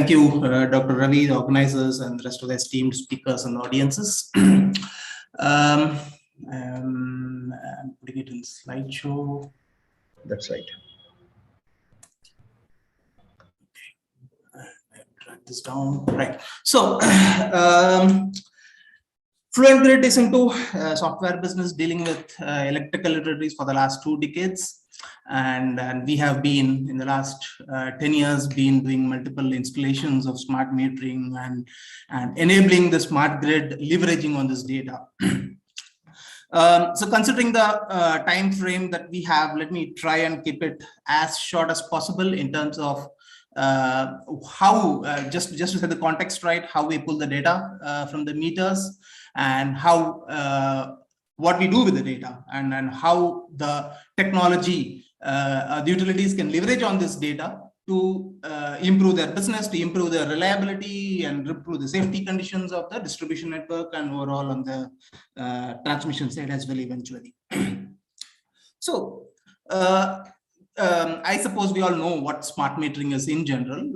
Thank you, Dr. Ravi, the organizers, and the rest of the esteemed speakers and audiences. I'm putting it in slideshow. That's right. Drag this down. Right. So, Fluent Grid is into software business dealing with electrical utilities for the last 2 decades. And we have been in the last 10 years been doing multiple installations of smart metering and enabling the smart grid, leveraging on this data. So considering the time frame that we have, let me try and keep it as short as possible in terms of how, just to set the context right, how we pull the data from the meters, and how what we do with the data, and how the technology, the utilities can leverage on this data to improve their business, to improve their reliability and improve the safety conditions of the distribution network and overall on the transmission side as well eventually. So I suppose we all know what smart metering is in general.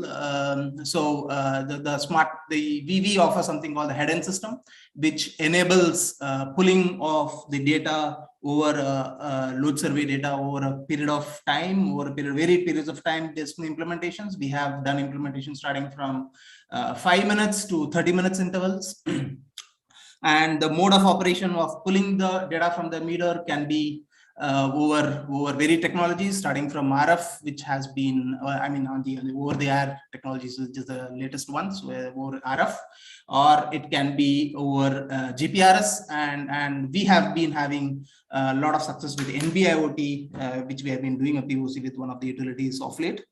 We offer something called the head-end system, which enables pulling of the data over load survey data over a period of time, over a period, varied periods of time based on implementations. We have done implementation starting from 5 minutes to 30 minutes intervals. And the mode of operation of pulling the data from the meter can be over varied technologies, starting from RF, which has been, on the over-the-air technologies, which is the latest ones, over RF, or it can be over GPRS, and we have been having a lot of success with NB-IoT, which we have been doing a POC with one of the utilities of late,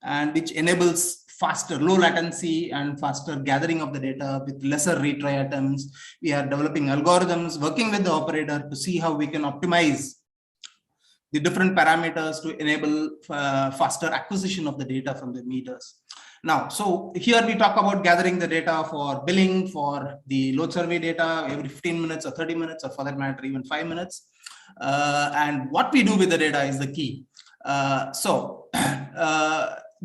and which enables faster, low latency and faster gathering of the data with lesser retry items. We are developing algorithms, working with the operator to see how we can optimize the different parameters to enable faster acquisition of the data from the meters. Now, so here we talk about gathering the data for billing, for the load survey data every 15 minutes or 30 minutes, or for that matter, even 5 minutes. And what we do with the data is the key.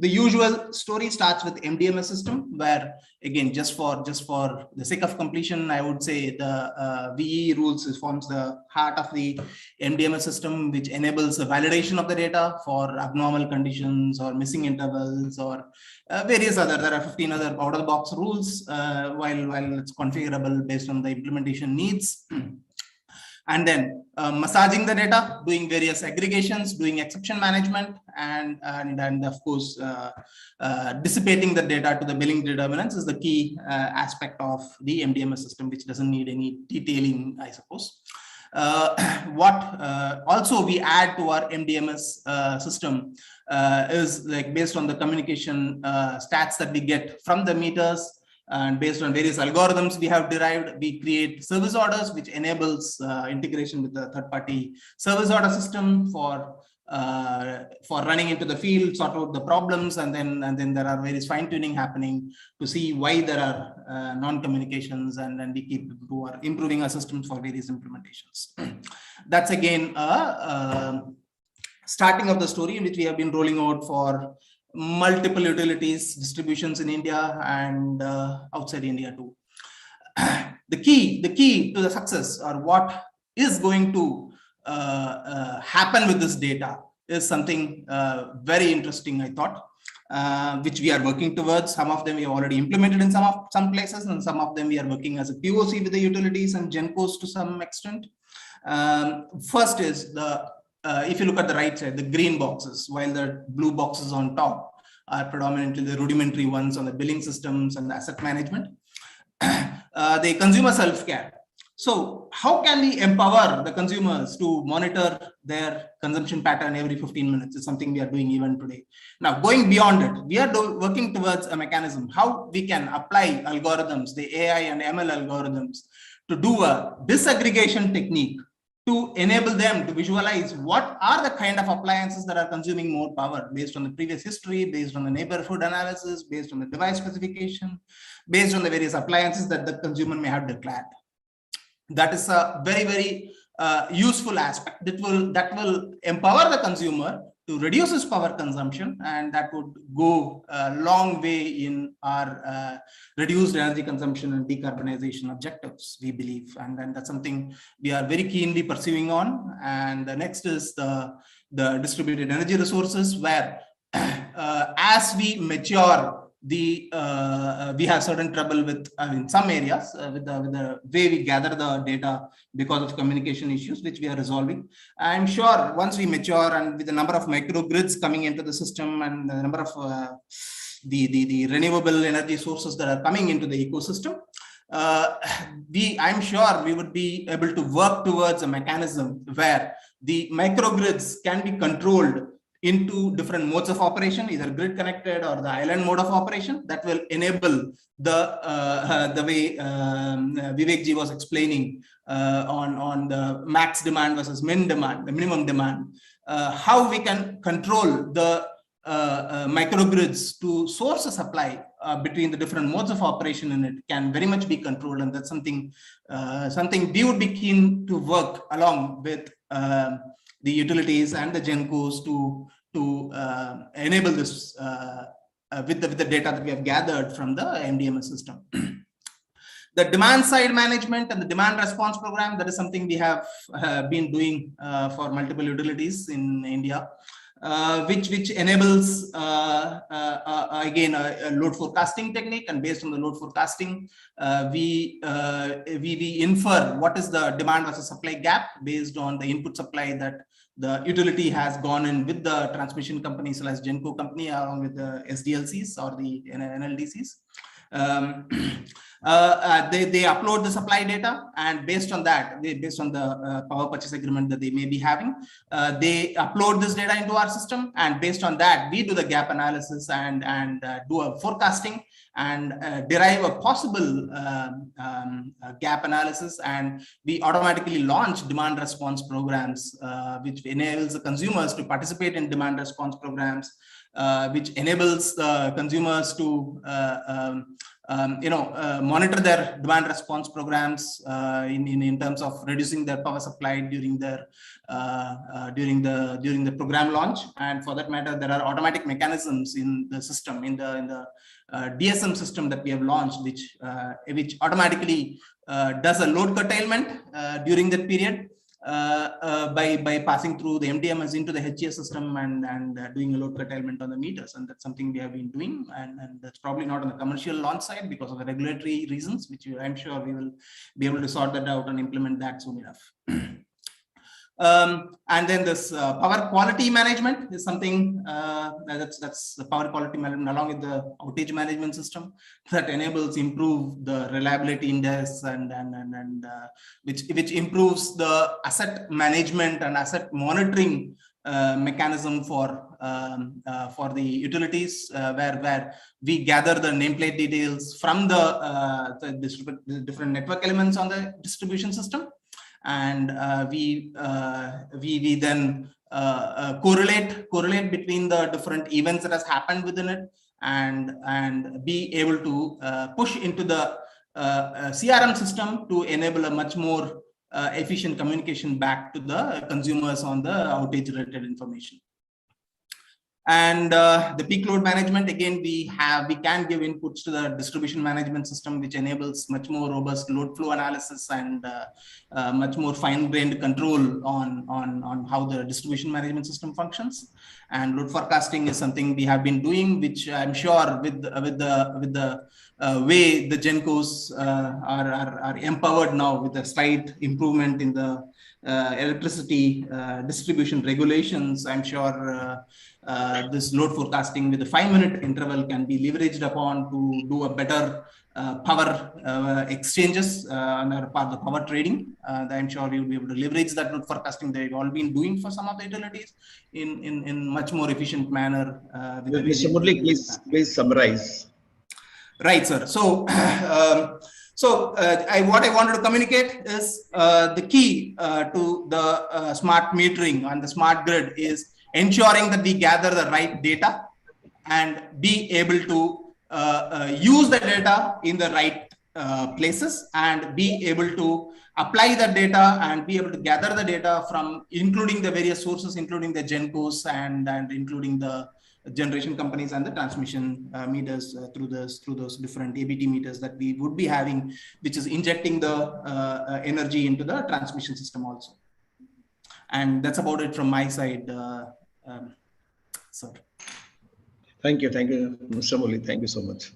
The usual story starts with MDMS system, where again, just for the sake of completion, I would say the VE rules forms the heart of the MDMS system, which enables the validation of the data for abnormal conditions or missing intervals or various other. There are 15 other out-of-the-box rules, while it's configurable based on the implementation needs. And then massaging the data, doing various aggregations, doing exception management, and of course dissipating the data to the billing determinants is the key aspect of the MDMS system, which doesn't need any detailing, I suppose. Also we add to our MDMS system is like based on the communication stats that we get from the meters. And based on various algorithms we have derived, we create service orders, which enables integration with the third-party service order system for running into the field, sort out the problems, and then there are various fine-tuning happening to see why there are non-communications, and then we keep improving our systems for various implementations. That's again starting of the story, which we have been rolling out for multiple utilities, distributions in India and outside India too. The key to the success, or what is going to happen with this data, is something very interesting, I thought, which we are working towards. Some of them we have already implemented in some places, and some of them we are working as a POC with the utilities and GenCos to some extent. First is if you look at the right side, the green boxes, while the blue boxes on top are predominantly the rudimentary ones on the billing systems and the asset management. The consumer self-care. So how can we empower the consumers to monitor their consumption pattern every 15 minutes is something we are doing even today. Now, going beyond it, we are working towards a mechanism, how we can apply algorithms, the AI and ML algorithms, to do a disaggregation technique to enable them to visualize what are the kind of appliances that are consuming more power based on the previous history, based on the neighborhood analysis, based on the device specification, based on the various appliances that the consumer may have declared. That is a very, very useful aspect that will empower the consumer to reduce his power consumption, and that would go a long way in our reduced energy consumption and decarbonization objectives, we believe. And then that's something we are very keenly pursuing on. And the next is the distributed energy resources, where as we mature, we have certain trouble with in some areas with the way we gather the data because of communication issues, which we are resolving. I'm sure once we mature, and with the number of microgrids coming into the system and the number of the renewable energy sources that are coming into the ecosystem, I'm sure we would be able to work towards a mechanism where the microgrids can be controlled into different modes of operation, either grid connected or the island mode of operation, that will enable the way Vivek ji was explaining on the max demand versus min demand, the minimum demand, how we can control the microgrids to source a supply between the different modes of operation, and it can very much be controlled. And that's something we would be keen to work along with the utilities and the GenCos to enable this with the data that we have gathered from the MDMS system. The demand side management and the demand response program, that is something we have been doing for multiple utilities in India, which enables again a load forecasting technique. And based on the load forecasting, we infer what is the demand versus supply gap based on the input supply that the utility has gone in with the transmission company / GenCo company, along with the SDLCs or the NLDCs. They upload the supply data, and based on that, based on the power purchase agreement that they may be having, they upload this data into our system, and based on that, we do the gap analysis and do a forecasting and derive a possible gap analysis, and we automatically launch demand response programs, which enables the consumers to participate in demand response programs, which enables the consumers to monitor their demand response programs in terms of reducing their power supply during their during the program launch. And for that matter, there are automatic mechanisms in the system, in the DSM system that we have launched, which automatically does a load curtailment during that period by passing through the MDMS into the HGS system and doing a load curtailment on the meters. And that's something we have been doing, and that's probably not on the commercial launch side because of the regulatory reasons, which I'm sure we will be able to sort that out and implement that soon enough. And then this power quality management is something that's the power quality management along with the outage management system that enables improve the reliability index and which improves the asset management and asset monitoring mechanism for the utilities, where we gather the nameplate details from the different network elements on the distribution system. And we then correlate between the different events that has happened within it, and be able to push into the CRM system to enable a much more efficient communication back to the consumers on the outage related information. And the peak load management, again, we can give inputs to the distribution management system, which enables much more robust load flow analysis and much more fine-grained control on how the distribution management system functions. And load forecasting is something we have been doing, which I'm sure with the way the GenCos are empowered now with a slight improvement in the electricity distribution regulations, I'm sure this load forecasting with a 5-minute interval can be leveraged upon to do a better power exchanges on our part of power trading. I'm sure we will be able to leverage that load forecasting that we've all been doing for some of the utilities in much more efficient manner. Mr. Murali, please summarize. Right, sir. So, what I wanted to communicate is the key to the smart metering and the smart grid is ensuring that we gather the right data and be able to use the data in the right places and be able to apply the data and be able to gather the data from including the various sources, including the GenCos and including the generation companies and the transmission meters through those different ABT meters that we would be having, which is injecting the energy into the transmission system also. And that's about it from my side, sir. Thank you, Mr. Murali. Thank you so much.